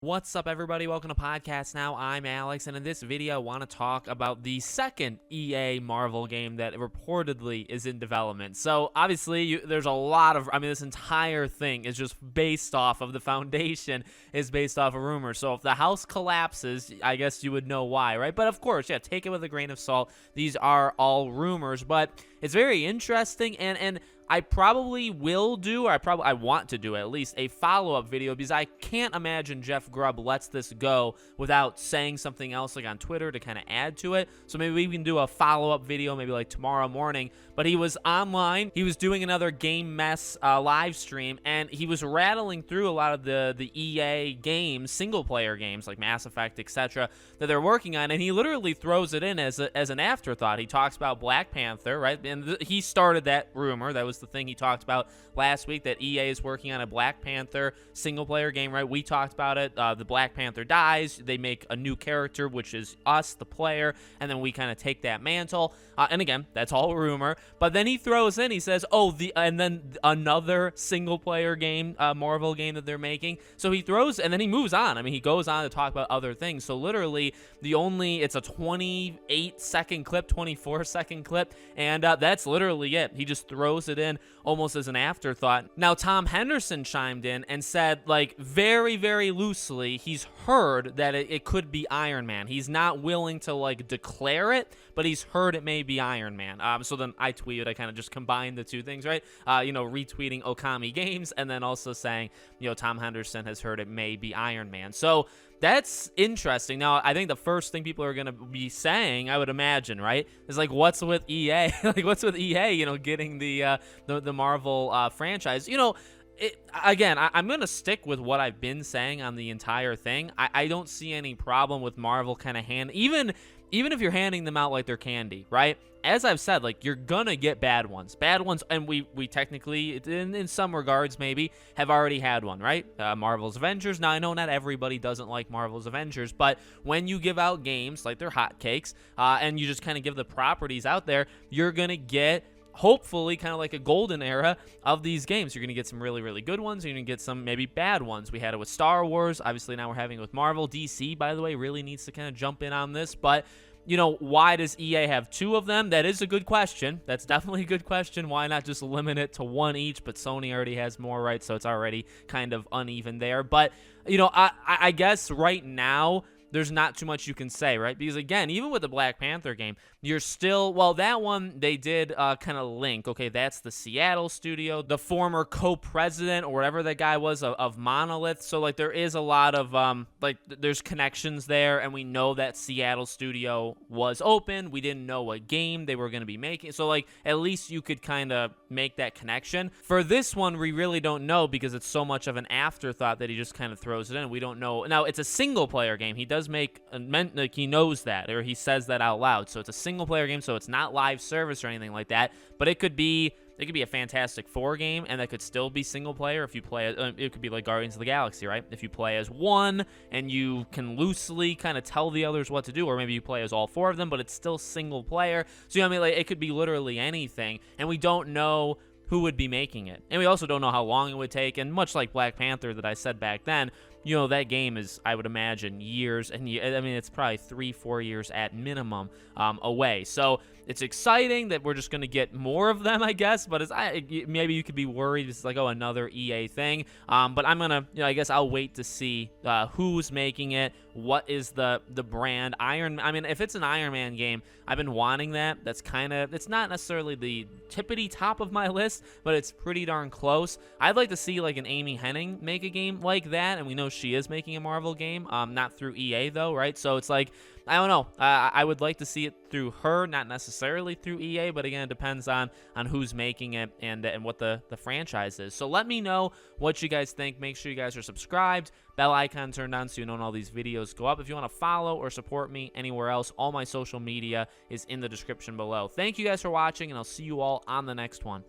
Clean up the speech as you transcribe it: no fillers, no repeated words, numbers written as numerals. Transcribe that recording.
What's up, everybody? Welcome to Podcast Now. I'm Alex, and in this video, I want to talk about the second EA Marvel game that reportedly is in development. So, obviously, there's a lot of, this entire thing is just based off of the foundation, is based off of rumors. So, if the house collapses, I guess you would know why, right? But of course, yeah, take it with a grain of salt. These are all rumors, but it's very interesting, and I probably will do, or I want to do at least, a follow-up video, because I can't imagine Jeff Grubb lets this go without saying something else like on Twitter to kind of add to it. So maybe we can do a follow-up video maybe like tomorrow morning. But he was online, he was doing another Game Mess live stream, and he was rattling through a lot of the EA games, single-player games like Mass Effect, etc., that they're working on, and he literally throws it in as an afterthought. He talks about Black Panther, right? And he started that rumor. That was the thing he talked about last week, that EA is working on a Black Panther single-player game, right? We talked about it. The Black Panther dies. They make a new character, which is us, the player, and then we kind of take that mantle. And again, that's all rumor. But then he throws in, he says, and then another single-player game, Marvel game that they're making. So he throws, and then he moves on. He goes on to talk about other things. So literally, it's a 28-second clip, 24-second clip, and that's literally it. He just throws it in almost as an afterthought. Now, Tom Henderson chimed in and said, like, very, very loosely, he's heard that it could be Iron Man. He's not willing to, like, declare it, but he's heard it may be Iron Man. So then I tweeted, I kind of just combined the two things, right? Retweeting Okami Games, and then also saying, Tom Henderson has heard it may be Iron Man. So that's interesting. Now, I think the first thing people are going to be saying, I would imagine, right, is like, what's with EA? Like, what's with EA, getting the Marvel franchise? I'm going to stick with what I've been saying on the entire thing. I don't see any problem with Marvel kind of even if you're handing them out like they're candy, right? As I've said, like, you're gonna get bad ones, and we technically, in some regards, maybe have already had one, right? Marvel's Avengers. Now, I know not everybody doesn't like Marvel's Avengers, but when you give out games like they're hotcakes, and you just kind of give the properties out there, you're gonna get, hopefully, kind of like a golden era of these games. You're going to get some really, really good ones. You're going to get some maybe bad ones. We had it with Star Wars. Obviously, now we're having it with Marvel. DC, by the way, really needs to kind of jump in on this. But, why does EA have two of them? That is a good question. That's definitely a good question. Why not just limit it to one each? But Sony already has more, right? So it's already kind of uneven there. But, I guess right now, there's not too much you can say, right? Because, again, even with the Black Panther game, you're still, that one, they did kind of link. Okay, that's the Seattle studio, the former co-president or whatever that guy was of Monolith. So, like, there is a lot of, there's connections there, and we know that Seattle studio was open. We didn't know what game they were going to be making. So, like, at least you could kind of make that connection. For this one, we really don't know because it's so much of an afterthought that he just kind of throws it in. We don't know. Now, it's a single-player game. He does make, like, he knows that, or he says that out loud. So it's a single-player game, so it's not live service or anything like that. But it could be a Fantastic Four game, and that could still be single-player if you play. It could be like Guardians of the Galaxy, right? If you play as one, and you can loosely kind of tell the others what to do, or maybe you play as all four of them, but it's still single-player. So, like, it could be literally anything, and we don't know who would be making it. And we also don't know how long it would take, and much like Black Panther that I said back then, that game is, I would imagine, years and it's probably 3-4 years at minimum away. So it's exciting that we're just going to get more of them, I guess, but maybe you could be worried it's like, another EA thing. But I'm going to, I guess I'll wait to see who's making it, what is the brand. If it's an Iron Man game, I've been wanting that. That's it's not necessarily the tippity top of my list, but it's pretty darn close. I'd like to see, like, an Amy Hennig make a game like that, and we know she is making a Marvel game, not through EA though, right? So it's like, I don't know. I would like to see it through her, not necessarily through EA, but again, it depends on who's making it and what the franchise is. So let me know what you guys think. Make sure you guys are subscribed, bell icon turned on so you know when all these videos go up. If you want to follow or support me anywhere else, all my social media is in the description below. Thank you guys for watching, and I'll see you all on the next one.